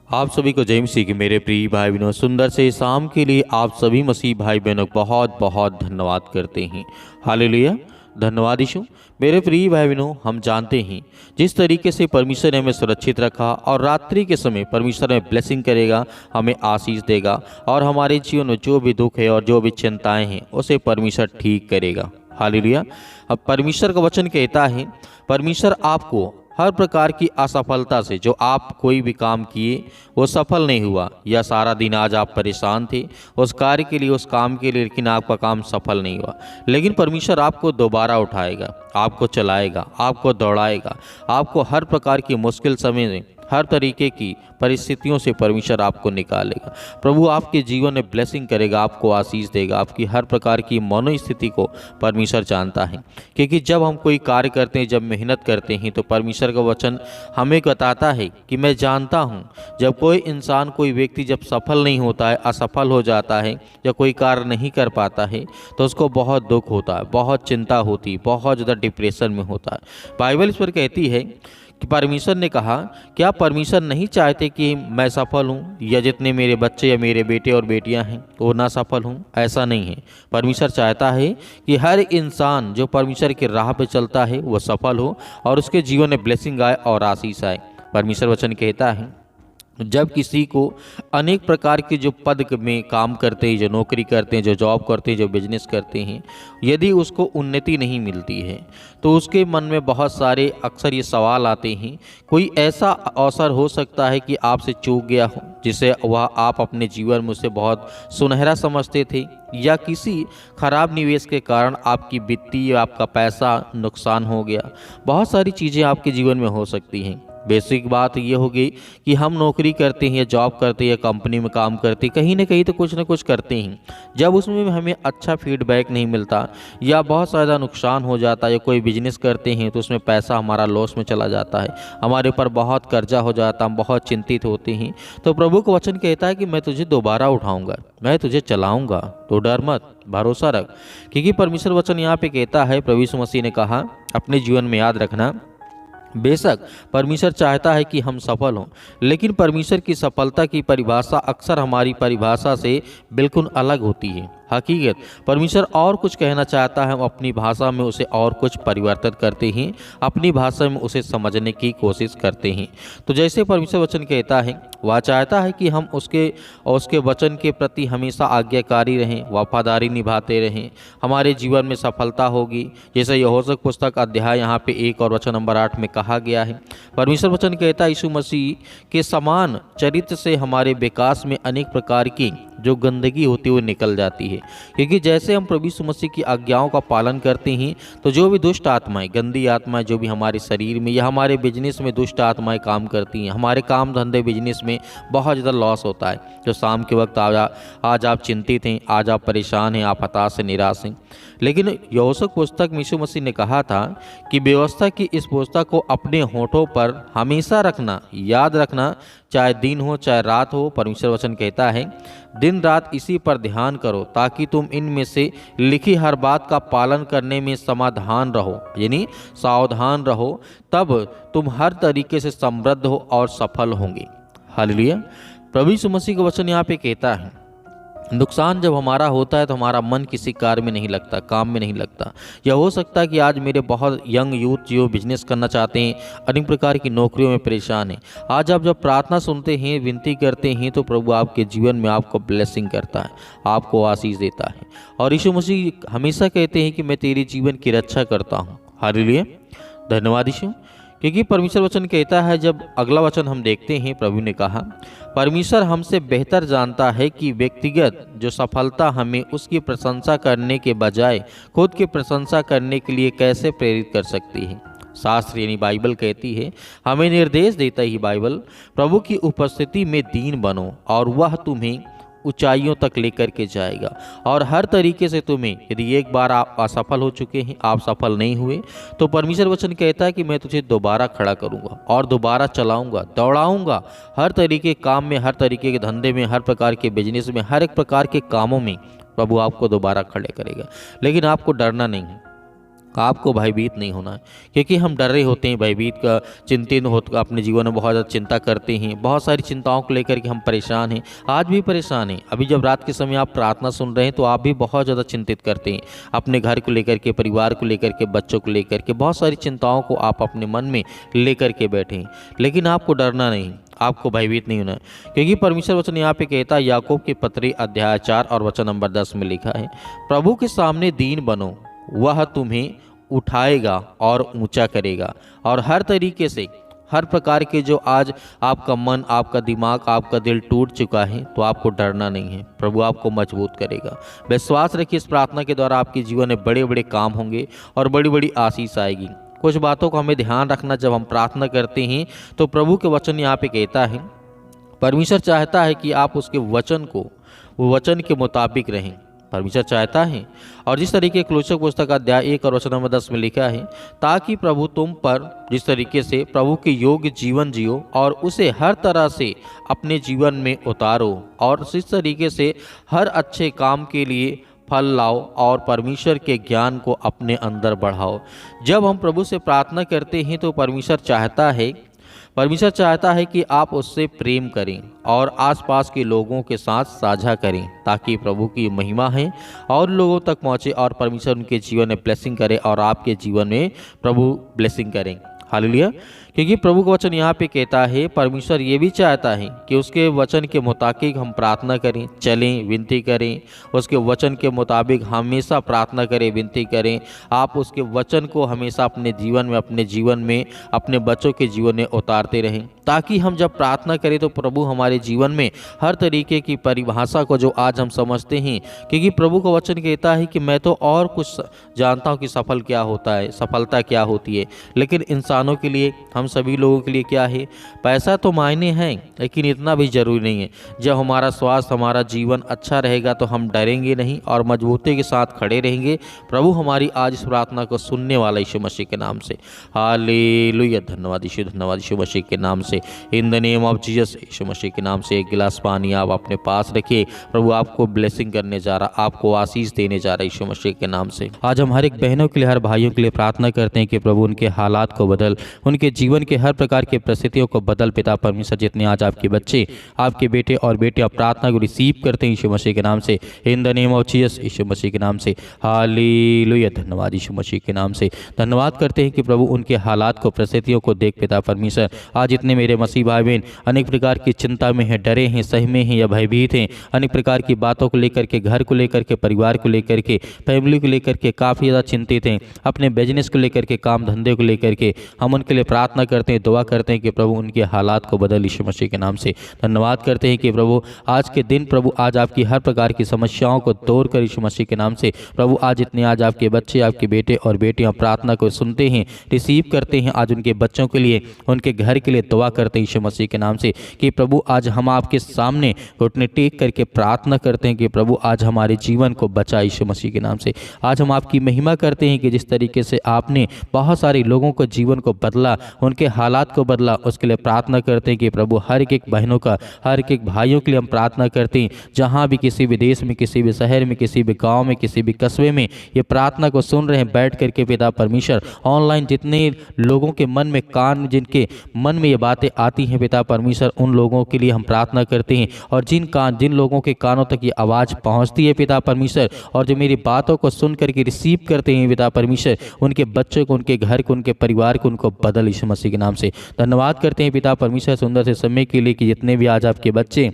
आप सभी को जय मसीह की मेरे प्रिय भाई बहनों, सुंदर से शाम के लिए आप सभी मसीह भाई बहनों को बहुत बहुत धन्यवाद करते हैं। हालेलुया। धन्यवाद यीशु। मेरे प्रिय भाई बहनों, हम जानते हैं जिस तरीके से परमेश्वर ने हमें सुरक्षित रखा और रात्रि के समय परमेश्वर हमें ब्लेसिंग करेगा, हमें आशीष देगा और हमारे जीवन में जो भी दुख है और जो भी चिंताएं हैं उसे परमेश्वर ठीक करेगा। हालेलुया। अब परमेश्वर का वचन कहता है परमेश्वर आपको हर प्रकार की असफलता से, जो आप कोई भी काम किए वो सफल नहीं हुआ या सारा दिन आज आप परेशान थे उस कार्य के लिए, उस काम के लिए, लेकिन आपका काम सफल नहीं हुआ, लेकिन परमेश्वर आपको दोबारा उठाएगा, आपको चलाएगा, आपको दौड़ाएगा, आपको हर प्रकार की मुश्किल समय में, हर तरीके की परिस्थितियों से परमेश्वर आपको निकालेगा। प्रभु आपके जीवन में ब्लेसिंग करेगा, आपको आशीष देगा। आपकी हर प्रकार की मनोस्थिति को परमेश्वर जानता है, क्योंकि जब हम कोई कार्य करते हैं, जब मेहनत करते हैं, तो परमेश्वर का वचन हमें बताता है कि मैं जानता हूँ जब कोई इंसान, कोई व्यक्ति जब सफल नहीं होता है, असफल हो जाता है या कोई कार्य नहीं कर पाता है तो उसको बहुत दुख होता है, बहुत चिंता होती है, बहुत ज़्यादा डिप्रेशन में होता है। बाइबल इस पर कहती है कि परमेश्वर ने कहा, क्या परमेश्वर नहीं चाहते कि मैं सफल हूँ या जितने मेरे बच्चे या मेरे बेटे और बेटियाँ हैं वो ना सफल हूँ? ऐसा नहीं है। परमेश्वर चाहता है कि हर इंसान जो परमेश्वर की राह पे चलता है वो सफल हो और उसके जीवन में ब्लेसिंग आए और आशीष आए। परमेश्वर वचन कहता है जब किसी को अनेक प्रकार के जो पद में काम करते हैं, जो नौकरी करते हैं, जो जॉब करते हैं, जो बिजनेस करते हैं, यदि उसको उन्नति नहीं मिलती है तो उसके मन में बहुत सारे अक्सर ये सवाल आते हैं। कोई ऐसा अवसर हो सकता है कि आपसे चूक गया हो जिसे वह आप अपने जीवन में उसे बहुत सुनहरा समझते थे, या किसी खराब निवेश के कारण आपकी वित्तीय, आपका पैसा नुकसान हो गया। बहुत सारी चीज़ें आपके जीवन में हो सकती हैं। बेसिक बात ये होगी कि हम नौकरी करते हैं या जॉब करते हैं या कंपनी में काम करते हैं, कहीं ना कुछ करते हैं, जब उसमें हमें अच्छा फीडबैक नहीं मिलता या बहुत ज़्यादा नुकसान हो जाता है, या कोई बिजनेस करते हैं तो उसमें पैसा हमारा लॉस में चला जाता है, हमारे ऊपर बहुत कर्जा हो जाता, हम बहुत चिंतित होते हैं, तो प्रभु का वचन कहता है कि मैं तुझे दोबारा उठाऊंगा, मैं तुझे चलाऊंगा, तो डर मत, भरोसा रख। क्योंकि परमेश्वर वचन यहाँ पे कहता है, प्रभु यीशु मसीह ने कहा, अपने जीवन में याद रखना, बेशक परमेश्वर चाहता है कि हम सफल हों, लेकिन परमेश्वर की सफलता की परिभाषा अक्सर हमारी परिभाषा से बिल्कुल अलग होती है। हकीकत परमेश्वर और कुछ कहना चाहता है, हम अपनी भाषा में उसे और कुछ परिवर्तित करते हैं, अपनी भाषा में उसे समझने की कोशिश करते हैं। तो जैसे परमेश्वर वचन कहता है, वह चाहता है कि हम उसके वचन के प्रति हमेशा आज्ञाकारी रहें, वफादारी निभाते रहें, हमारे जीवन में सफलता होगी। जैसे यहोशू पुस्तक अध्याय यहाँ पे 1 और वचन नंबर 8 में कहा गया है, परमेश्वर वचन कहता है यीशु मसीह के समान चरित्र से हमारे विकास में अनेक प्रकार की जो गंदगी होती है वो निकल जाती है। क्योंकि जैसे हम प्रभु यीशु मसीह की आज्ञाओं का पालन करते हैं तो जो भी दुष्ट आत्माएं, गंदी आत्माएं जो भी हमारे शरीर में या हमारे बिजनेस में दुष्ट आत्माएं काम करती हैं, हमारे काम धंधे बिजनेस में बहुत ज़्यादा लॉस होता है। जो शाम के वक्त आज आप चिंतित हैं, आज आप परेशान हैं, आप हताश हैं, निराश हैं, लेकिन यहोशू पुस्तक में यीशु मसीह ने कहा था कि व्यवस्था की इस पुस्तक को अपने होठों पर हमेशा रखना, याद रखना, चाहे दिन हो चाहे रात हो। परमेश्वर वचन कहता है, दिन रात इसी पर ध्यान करो ताकि तुम इनमें से लिखी हर बात का पालन करने में समाधान रहो, यानी सावधान रहो, तब तुम हर तरीके से समृद्ध हो और सफल होंगे। हालेलुया। प्रभु यीशु मसीह का वचन यहाँ पे कहता है, नुकसान जब हमारा होता है तो हमारा मन किसी कार्य में नहीं लगता, काम में नहीं लगता। या हो सकता है कि आज मेरे बहुत यंग यूथ जो बिजनेस करना चाहते हैं, अनेक प्रकार की नौकरियों में परेशान हैं, आज आप जब प्रार्थना सुनते हैं, विनती करते हैं, तो प्रभु आपके जीवन में आपको ब्लेसिंग करता है, आपको आशीष देता है। और यीशु मसीह हमेशा कहते हैं कि मैं तेरे जीवन की रक्षा करता हूँ। हालेलुया। धन्यवाद यीशु। क्योंकि परमेश्वर वचन कहता है, जब अगला वचन हम देखते हैं, प्रभु ने कहा, परमेश्वर हमसे बेहतर जानता है कि व्यक्तिगत जो सफलता हमें उसकी प्रशंसा करने के बजाय खुद की प्रशंसा करने के लिए कैसे प्रेरित कर सकती है। शास्त्र यानी बाइबल कहती है, हमें निर्देश देता ही बाइबल, प्रभु की उपस्थिति में दीन बनो और वह तुम्हें ऊंचाइयों तक लेकर के जाएगा। और हर तरीके से तुम्हें, यदि एक बार आप असफल हो चुके हैं, आप सफल नहीं हुए, तो परमेश्वर वचन कहता है कि मैं तुझे दोबारा खड़ा करूंगा और दोबारा चलाऊंगा, दौड़ाऊंगा, हर तरीके के काम में, हर तरीके के धंधे में, हर प्रकार के बिजनेस में, हर एक प्रकार के कामों में प्रभु आपको दोबारा खड़े करेगा। लेकिन आपको डरना नहीं है, आपको भयभीत नहीं होना है, क्योंकि हम डर रहे होते हैं, भयभीत का चिंतित होते, अपने जीवन में बहुत ज़्यादा चिंता करते हैं, बहुत सारी चिंताओं को लेकर के हम परेशान हैं, आज भी परेशान हैं। अभी जब रात के समय आप प्रार्थना सुन रहे हैं तो आप भी बहुत ज़्यादा चिंतित करते हैं, अपने घर को लेकर के, परिवार को लेकर के, बच्चों को लेकर के, बहुत सारी चिंताओं को आप अपने मन में लेकर के बैठे हैं। लेकिन आपको डरना नहीं, आपको भयभीत नहीं होना, क्योंकि परमेश्वर वचन यहाँ पे कहता है, याकूब की पत्री अध्याय 4 और वचन नंबर 10 में लिखा है, प्रभु के सामने दीन बनो, वह तुम्हें उठाएगा और ऊंचा करेगा। और हर तरीके से, हर प्रकार के जो आज आपका मन, आपका दिमाग, आपका दिल टूट चुका है, तो आपको डरना नहीं है, प्रभु आपको मजबूत करेगा। विश्वास रखिए, इस प्रार्थना के द्वारा आपके जीवन में बड़े बड़े काम होंगे और बड़ी बड़ी आशीष आएगी। कुछ बातों को हमें ध्यान रखना, जब हम प्रार्थना करते हैं तो प्रभु के वचन यहाँ पे कहता है, परमेश्वर चाहता है कि आप उसके वचन को, वो वचन के मुताबिक रहें, परमेश्वर चाहता है। और जिस तरीके क्लोसक पुस्तक अध्याय 1 और वचन नंबर 10 में लिखा है, ताकि प्रभु तुम पर जिस तरीके से प्रभु के योग्य जीवन जियो और उसे हर तरह से अपने जीवन में उतारो, और इस तरीके से हर अच्छे काम के लिए फल लाओ और परमेश्वर के ज्ञान को अपने अंदर बढ़ाओ। जब हम प्रभु से प्रार्थना करते हैं तो परमेश्वर चाहता है कि आप उससे प्रेम करें और आसपास के लोगों के साथ साझा करें, ताकि प्रभु की महिमा है और लोगों तक पहुंचे और परमेश्वर उनके जीवन में ब्लेसिंग करे और आपके जीवन में प्रभु ब्लेसिंग करें। हालेलुया। क्योंकि प्रभु का वचन यहाँ पे कहता है, परमेश्वर ये भी चाहता है कि उसके वचन के मुताबिक हम प्रार्थना करें, चलें, विनती करें, उसके वचन के मुताबिक हमेशा प्रार्थना करें, विनती करें। आप उसके वचन को हमेशा अपने जीवन में, अपने बच्चों के जीवन में उतारते रहें, ताकि हम जब प्रार्थना करें तो प्रभु हमारे जीवन में हर तरीके की परिभाषा को जो आज हम समझते हैं, क्योंकि प्रभु का वचन कहता है कि मैं तो और कुछ जानता हूँ कि सफलता क्या होती है, लेकिन इंसानों के लिए, हम सभी लोगों के लिए क्या है, पैसा तो मायने हैं, लेकिन इतना भी जरूरी नहीं है। जब हमारा स्वास्थ्य, हमारा जीवन अच्छा रहेगा तो हम डरेंगे नहीं और मजबूती के साथ खड़े रहेंगे। प्रभु हमारी आज इस प्रार्थना को सुनने वाला यीशु मसीह के नाम से, हालेलुया। धन्यवाद यीशु मसीह के नाम से, in the name of Jesus. यीशु मसीह के नाम से एक गिलास पानी आप अपने पास रखिए, प्रभु आपको ब्लेसिंग करने जा रहा, आपको आशीष देने जा रहा है यीशु मसीह के नाम से। आज हम हर एक बहनों के लिए, हर भाइयों के लिए प्रार्थना करते हैं कि प्रभु उनके हालात को बदल, उनके जीवन के हर प्रकार की परिस्थितियों को बदल। पिता परमेश्वर, जितने आज आपके बच्चे, आपके बेटे और बेटियां प्रार्थना को रिसीव करते हैं यीशु मसीह के नाम से, in the name of Jesus, यीशु मसीह के नाम से, हालेलुया। धन्यवाद यीशु मसीह के नाम से, धन्यवाद करते हैं कि प्रभु उनके हालात को, परिस्थितियों को देख पिता परमेश्वर। आज इतने मेरे मसीह भाई बहन अनेक प्रकार की चिंता में हैं, डरे हैं, सहमे हैं या भयभीत हैं, अनेक प्रकार की बातों को लेकर के, घर को लेकर के, परिवार को लेकर के, फैमिली को लेकर के काफ़ी ज़्यादा चिंतित हैं, अपने बिजनेस को लेकर के, काम धंधे को लेकर के। हम उनके लिए प्रार्थना करते हैं, दुआ करते हैं कि प्रभु उनके हालात को बदल यीशु मसीह के नाम से। धन्यवाद करते हैं कि प्रभु आज के दिन, प्रभु आज आपकी हर प्रकार की समस्याओं को दूर कर यीशु मसीह के नाम से। प्रभु आज इतने आज आपके बच्चे, आपके बेटे और बेटियां प्रार्थना को सुनते हैं, रिसीव करते हैं। आज उनके बच्चों के लिए, उनके घर के लिए दुआ करते हैं यीशु मसीह के नाम से कि प्रभु आज हम आपके सामने घुटने टेक करके प्रार्थना करते हैं कि प्रभु आज हमारे जीवन को बचा यीशु मसीह के नाम से। आज हम आपकी महिमा करते हैं कि जिस तरीके से आपने बहुत सारे लोगों को जीवन को बदला, उनके हालात को बदला, उसके लिए प्रार्थना करते हैं कि प्रभु हर एक बहनों का, हर एक भाइयों के लिए हम प्रार्थना करते हैं, जहाँ भी किसी भी देश में, किसी भी शहर में, किसी भी गाँव में, किसी भी कस्बे में ये प्रार्थना को सुन रहे हैं बैठ करके पिता परमेश्वर। ऑनलाइन जितने लोगों के मन में जिनके मन में ये बातें आती हैं पिता परमेश्वर, उन लोगों के लिए हम प्रार्थना करते हैं। और जिन लोगों के कानों तक ये आवाज़ पहुंचती है पिता परमेश्वर, और जो मेरी बातों को सुन करके रिसीव करते हैं पिता परमेश्वर, उनके बच्चों को, उनके घर को, उनके परिवार को, उनको बदल यीशु मसीह के नाम से। धन्यवाद करते हैं पिता परमेश्वर सुंदर से समय के लिए कि जितने भी आज आपके बच्चे,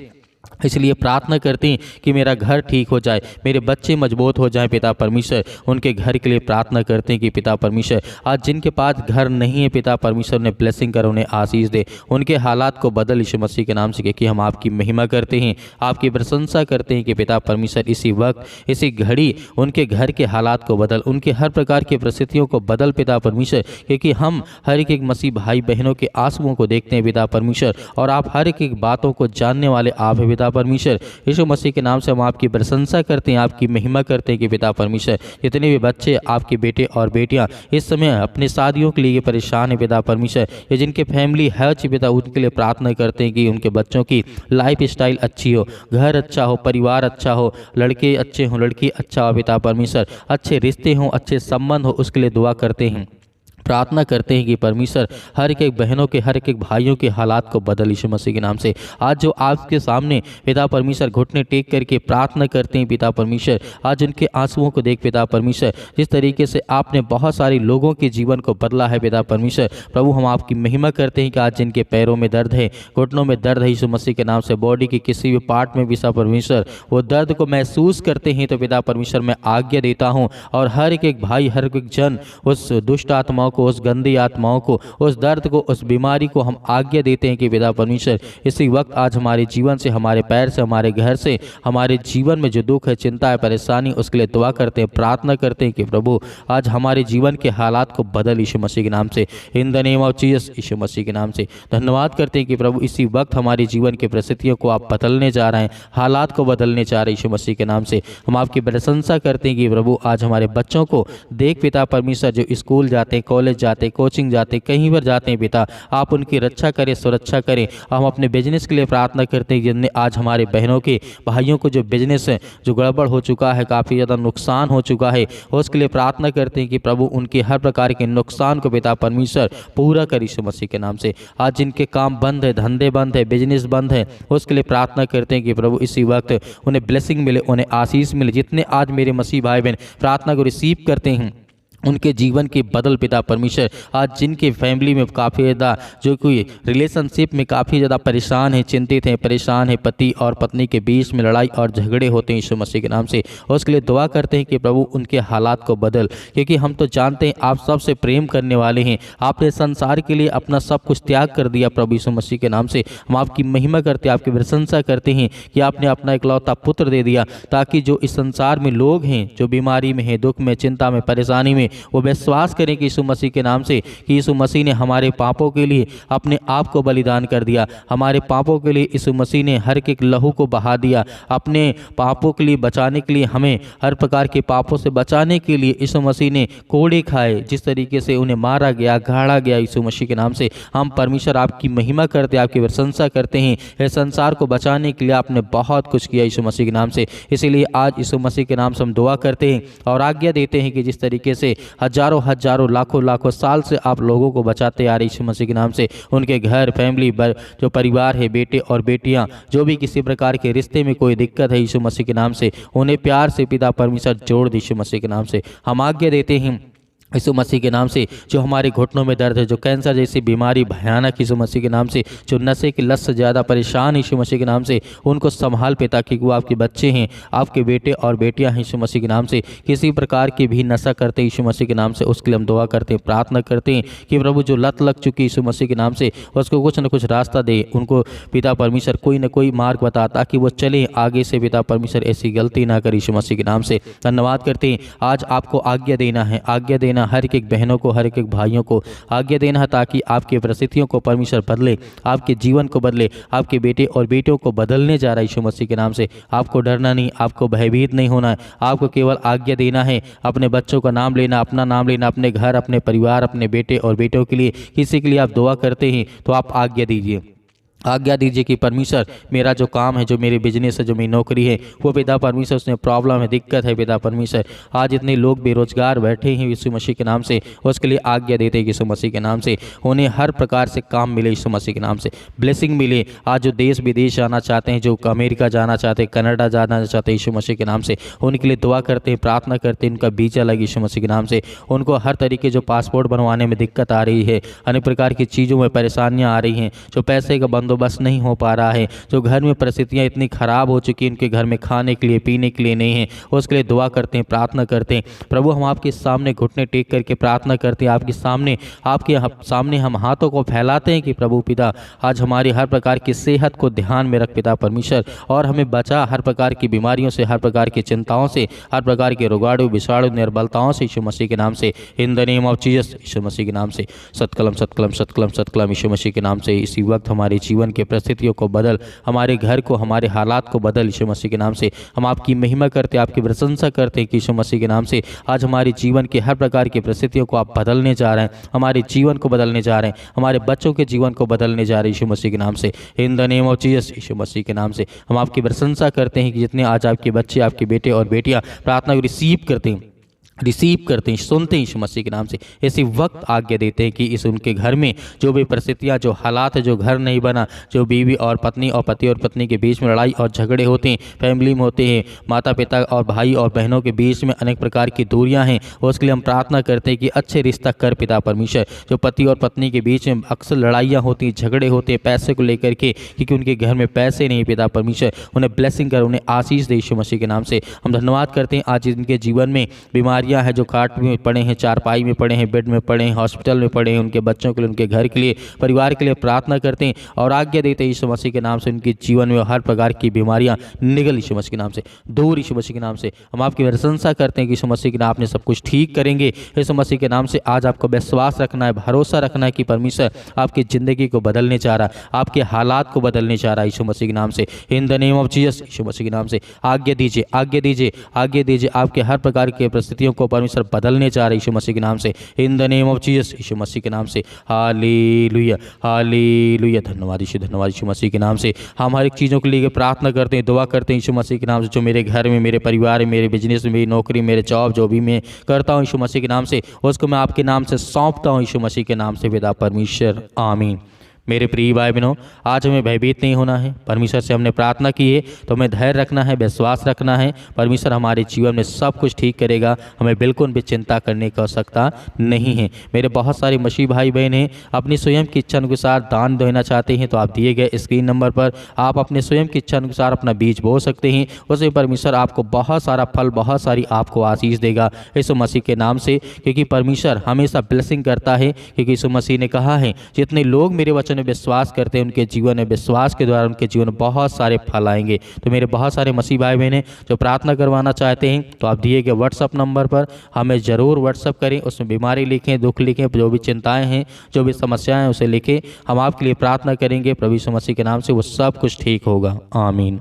इसलिए प्रार्थना करते हैं कि मेरा घर ठीक हो जाए, मेरे बच्चे मजबूत हो जाएं पिता परमेश्वर। उनके घर के लिए प्रार्थना करते हैं कि पिता परमेश्वर आज जिनके पास घर नहीं है पिता परमेश्वर, उन्हें ब्लेसिंग कर, उन्हें आशीष दे, उनके हालात को बदल यीशु मसीह के नाम से। क्योंकि हम आपकी महिमा करते हैं, आपकी प्रशंसा करते हैं कि पिता परमेश्वर इसी वक्त, इसी घड़ी उनके घर के हालात को बदल, उनके हर प्रकार की परिस्थितियों को बदल पिता परमेश्वर। क्योंकि हम हर एक मसीह भाई बहनों के आंसुओं को देखते हैं पिता परमेश्वर, और आप हर एक बातों को जानने वाले आप हैं पिता परमेश्वर यीशु मसीह के नाम से हम आपकी प्रशंसा करते हैं, आपकी महिमा करते हैं कि पिता परमेश्वर जितने भी बच्चे आपके बेटे और बेटियां इस समय अपने शादियों के लिए परेशान हैं पिता परमेश्वर, ये जिनके फैमिली है पिता, उनके लिए प्रार्थना करते हैं कि उनके बच्चों की लाइफ स्टाइल अच्छी हो, घर अच्छा हो, परिवार अच्छा हो, लड़के अच्छे हों, लड़की अच्छा हो पिता परमेश्वर, अच्छे रिश्ते हों, अच्छे संबंध हो, उसके लिए दुआ करते हैं, प्रार्थना करते हैं कि परमेश्वर हर एक बहनों के, हर एक भाइयों के हालात को बदल यीशु मसीह के नाम से। आज जो आपके सामने पिता परमेश्वर घुटने टेक करके प्रार्थना करते हैं पिता परमेश्वर, आज उनके आंसुओं को देख पिता परमेश्वर, जिस तरीके से आपने बहुत सारे लोगों के जीवन को बदला है पिता परमेश्वर, प्रभु हम आपकी महिमा करते हैं कि आज जिनके पैरों में दर्द है, घुटनों में दर्द है, यीशु मसीह के नाम से बॉडी के किसी भी पार्ट में पिता परमेश्वर वो दर्द को महसूस करते हैं, तो पिता परमेश्वर मैं आज्ञा देता हूँ और हर एक भाई, हर एक जन उस दुष्ट आत्माओं को, उस गंदी आत्माओं को, उस दर्द को, उस बीमारी को हम आज्ञा देते हैं कि पिता परमेश्वर इसी वक्त आज हमारे जीवन से, हमारे पैर से, हमारे घर से, हमारे जीवन में जो दुख है, चिंता है, परेशानी, उसके लिए दुआ करते हैं, प्रार्थना करते हैं कि प्रभु आज हमारे जीवन के हालात को बदल यीशु मसीह के नाम से, in the name of Jesus, यीशु मसीह के नाम से। धन्यवाद करते हैं कि प्रभु इसी वक्त हमारे जीवन की परिस्थितियों को आप बदलने जा रहे हैं, हालात को बदलने जा रहे हैं यीशु मसीह के नाम से। हम आपकी प्रशंसा करते हैं कि प्रभु आज हमारे बच्चों को देख पिता परमेश्वर, जो स्कूल जाते, कॉलेज जाते, कोचिंग जाते, कहीं पर जाते हैं पिता, आप उनकी रक्षा करें, सुरक्षा करें। हम अपने बिजनेस के लिए प्रार्थना करते हैं जिनने आज हमारे बहनों के, भाइयों को जो बिजनेस है, जो गड़बड़ हो चुका है, काफ़ी ज़्यादा नुकसान हो चुका है, उसके लिए प्रार्थना करते हैं कि प्रभु उनके हर प्रकार के नुकसान को पिता परमेश्वर पूरा कर यीशु मसीह के नाम से। आज जिनके काम बंद है, धंधे बंद है, बिजनेस बंद है, उसके लिए प्रार्थना करते हैं कि प्रभु इसी वक्त उन्हें ब्लेसिंग मिले, उन्हें आशीष मिले। जितने आज मेरे मसीह भाई बहन प्रार्थना को रिसीव करते हैं, उनके जीवन के बदल पिता परमेश्वर। आज जिनके फैमिली में काफ़ी ज़्यादा, जो कोई रिलेशनशिप में काफ़ी ज़्यादा परेशान है, चिंतित हैं, परेशान है, पति और पत्नी के बीच में लड़ाई और झगड़े होते हैं यीशु मसीह के नाम से, उसके लिए दुआ करते हैं कि प्रभु उनके हालात को बदल, क्योंकि हम तो जानते हैं आप सबसे प्रेम करने वाले हैं, आपने संसार के लिए अपना सब कुछ त्याग कर दिया प्रभु यीशु मसीह के नाम से। हम आपकी महिमा करते हैं, आपकी प्रशंसा करते हैं कि आपने अपना इकलौता पुत्र दे दिया, ताकि जो इस संसार में लोग हैं, जो बीमारी में हैं, दुख में, चिंता में, परेशानी में, वो विश्वास करें कि यीशु मसीह के नाम से कि यीशु मसीह ने हमारे पापों के लिए अपने आप को बलिदान कर दिया, हमारे पापों के लिए यीशु मसीह ने हर एक लहू को बहा दिया, अपने पापों के लिए बचाने के लिए, हमें हर प्रकार के पापों से बचाने के लिए यीशु मसीह ने कोड़े खाए, जिस तरीके से उन्हें मारा गया, गाड़ा गया यीशु मसीह के नाम से। हम परमेश्वर आपकी महिमा करते, आपकी प्रशंसा करते हैं, इस संसार को बचाने के लिए आपने बहुत कुछ किया यीशु मसीह के नाम से। इसीलिए आज यीशु मसीह के नाम से हम दुआ करते हैं और आज्ञा देते हैं कि जिस तरीके से हजारों हजारों लाखों साल से आप लोगों को बचाते आ रहे यीशु मसीह के नाम से, उनके घर, फैमिली, जो परिवार है, बेटे और बेटियां, जो भी किसी प्रकार के रिश्ते में कोई दिक्कत है यीशु मसीह के नाम से, उन्हें प्यार से पिता परमेश्वर जोड़ दे यीशु मसीह के नाम से। हम आज्ञा देते हैं यीशु मसीह के नाम से, जो हमारे घुटनों में दर्द है, जो कैंसर जैसी बीमारी भयानक यीशु मसीह के नाम से, जो नशे की लत से ज़्यादा परेशान यीशु मसीह के नाम से, उनको संभाल पे, ताकि वो आपके बच्चे हैं, आपके बेटे और बेटियां हैं यीशु मसीह के नाम से, किसी प्रकार की भी नशा करते यीशु मसीह के नाम से, उसके लिए हम दुआ करते हैं, प्रार्थना करते हैं कि प्रभु जो लत लग चुकी यीशु मसीह के नाम से, उसको कुछ न कुछ रास्ता दे, उनको पिता परमेश्वर कोई न कोई मार्ग बता, ताकि वो चले आगे से पिता परमेश्वर, ऐसी गलती ना करे यीशु मसीह के नाम से। धन्यवाद करते हैं। आज आपको आज्ञा देना है, आज्ञा देना हर एक बहनों को, हर एक भाइयों को आज्ञा देना है, ताकि आपकी परिस्थितियों को परमेश्वर बदले, आपके जीवन को बदले, आपके बेटे और बेटियों को बदलने जा रहा है यीशु मसीह के नाम से। आपको डरना नहीं, आपको भयभीत नहीं होना है, आपको केवल आज्ञा देना है, अपने बच्चों का नाम लेना, अपना नाम लेना, अपने घर, अपने परिवार, अपने बेटे और बेटियों के लिए, किसी के लिए आप दुआ करते हैं तो आप आज्ञा दीजिए, आज्ञा दीजिए कि परमेश्वर मेरा जो काम है, जो मेरे बिजनेस है, जो मेरी नौकरी है, वो पिता परमेश्वर उसमें प्रॉब्लम है, दिक्कत है पिता परमेश्वर, आज इतने लोग बेरोजगार बैठे हैं यीशु मसीह के नाम से, उसके लिए आज्ञा देते हैं यीशु मसीह के नाम से, उन्हें हर प्रकार से काम मिले यीशु मसीह के नाम से, ब्लेसिंग मिले। आज जो देश विदेश जाना चाहते हैं, जो अमेरिका जाना चाहते हैं, कनाडा जाना चाहते हैं यीशु मसीह के नाम से, उनके लिए दुआ करते हैं, प्रार्थना करते हैं, उनका वीजा लगे यीशु मसीह के नाम से। उनको हर तरीके जो पासपोर्ट बनवाने में दिक्कत आ रही है, अनेक प्रकार की चीज़ों में परेशानियाँ आ रही हैं, जो पैसे का बंदोबस्त नहीं हो पा रहा है, जो घर में परिस्थितियां इतनी खराब हो चुकी हैं, उनके घर में खाने के लिए, पीने के लिए नहीं है, उसके लिए दुआ करते हैं, प्रार्थना करते हैं। प्रभु हम आपके सामने घुटने टेक करके प्रार्थना करते हैं, आपके सामने हम हाथों को फैलाते हैं कि प्रभु पिता आज हमारी हर प्रकार की सेहत को ध्यान में रख पिता परमेश्वर, और हमें बचा हर प्रकार की बीमारियों से, हर प्रकार की चिंताओं से, हर प्रकार के रोगाणु, विषाणु, निर्बलताओं से यीशु मसीह के नाम से, in the name of Jesus, यीशु मसीह के नाम से। सत्कलम सत्कलम सत्कलम सत्कलम यीशु मसीह के नाम से। इसी वक्त हमारे जीवन जीवन के परिस्थितियों को बदल, हमारे घर को, हमारे हालात को बदल यीशु मसीह के नाम से। हम आपकी महिमा करते, आपकी प्रशंसा करते हैं कि यीशु मसीह के नाम से आज हमारे जीवन के हर प्रकार की परिस्थितियों को आप बदलने जा रहे हैं, हमारे जीवन को बदलने जा रहे हैं, हमारे बच्चों के जीवन को बदलने जा रहे हैं यीशु मसीह के नाम से। In the name of Jesus, यीशु मसीह के नाम से हम आपकी प्रशंसा करते हैं कि जितने आज आपके बच्चे, आपके बेटे और बेटियां प्रार्थना को रिसीव करते हैं, सुनते हैं यीशु मसीह के नाम से, ऐसे वक्त आज्ञा देते हैं कि इस उनके घर में जो भी परिस्थितियां, जो हालात है, जो घर नहीं बना, जो बीवी और पत्नी और पति और पत्नी के बीच में लड़ाई और झगड़े होते हैं, फैमिली में होते हैं, माता पिता और भाई और बहनों के बीच में अनेक प्रकार की दूरियां हैं, उसके लिए हम प्रार्थना करते हैं कि अच्छे रिश्ता कर पिता परमेश्वर। जो पति और पत्नी के बीच में अक्सर लड़ाइयाँ होती हैं, झगड़े होते हैं पैसे को लेकर के, क्योंकि उनके घर में पैसे नहीं, पिता परमेश्वर उन्हें ब्लेसिंग कर, उन्हें आशीष दे यीशु मसीह के नाम से। हम धन्यवाद करते हैं आज इनके जीवन में बीमारियां हैं, जो काट में पड़े हैं, चारपाई में पड़े हैं, बेड में पड़े हैं, हॉस्पिटल में पड़े हैं, उनके बच्चों के लिए, उनके घर के लिए, परिवार के लिए प्रार्थना करते हैं और आज्ञा देते हैं यीशु मसीह के नाम से उनके जीवन में हर प्रकार की बीमारियां निकल यीशु मसीह के नाम से दूर, यीशु मसीह के नाम से। हम आपकी प्रशंसा करते हैं कि यीशु मसीह के नाम आपने सब कुछ ठीक करेंगे। यीशु मसीह के नाम से आज आपको विश्वास रखना है, भरोसा रखना है कि परमेश्वर आपकी ज़िंदगी को बदलने चाह रहा है, आपके हालात को बदलने चाह रहा है यीशु मसीह के नाम से। In the name of Jesus, यीशु मसीह के नाम से आज्ञा दीजिए, आज्ञा दीजिए, आज्ञा दीजिए। आपके हर प्रकार की परिस्थितियों को परमेश्वर बदलने चाह रहे यीशु मसीह के नाम से। In the name of Jesus, यीशु मसीह के नाम से। Hallelujah, hallelujah. धन्यवाद यीशु मसीह के नाम से। हम हर एक चीज़ों के लिए प्रार्थना करते हैं, दुआ करते हैं यीशु मसीह के नाम से। जो मेरे घर में, मेरे परिवार में, मेरे बिजनेस में, मेरी नौकरी, मेरे जॉब, जो भी मैं करता हूँ यीशु मसीह के नाम से, उसको मैं आपके नाम से सौंपता हूँ यीशु मसीह के नाम से, पिता परमेश्वर, आमीन। मेरे प्रिय भाई बहनों, आज हमें भयभीत नहीं होना है। परमेश्वर से हमने प्रार्थना की है तो हमें धैर्य रखना है, विश्वास रखना है। परमेश्वर हमारे जीवन में सब कुछ ठीक करेगा, हमें बिल्कुल भी चिंता करने की आवश्यकता नहीं है। मेरे बहुत सारे मसीह भाई बहन हैं, अपनी स्वयं की इच्छा अनुसार दान देना चाहते हैं तो आप दिए गए स्क्रीन नंबर पर आप अपने स्वयं की इच्छा अनुसार अपना बीज बो सकते हैं। उसमें परमेश्वर आपको बहुत सारा फल, बहुत सारी आपको आशीष देगा यीशु मसीह के नाम से, क्योंकि परमेश्वर हमेशा ब्लेसिंग करता है। क्योंकि यीशु मसीह ने कहा है, जितने लोग मेरे वचन में विश्वास करते हैं उनके जीवन में, विश्वास के द्वारा उनके जीवन में बहुत सारे फल आएंगे। तो मेरे बहुत सारे मसीह भाई बहन जो प्रार्थना करवाना चाहते हैं तो आप दिए गए व्हाट्सअप नंबर पर हमें ज़रूर व्हाट्सअप करें। उसमें बीमारी लिखें, दुख लिखें, जो भी चिंताएं हैं, जो भी समस्याएं हैं उसे लिखें। हम आपके लिए प्रार्थना करेंगे। प्रभु यीशु मसीह के नाम से वो सब कुछ ठीक होगा। आमीन।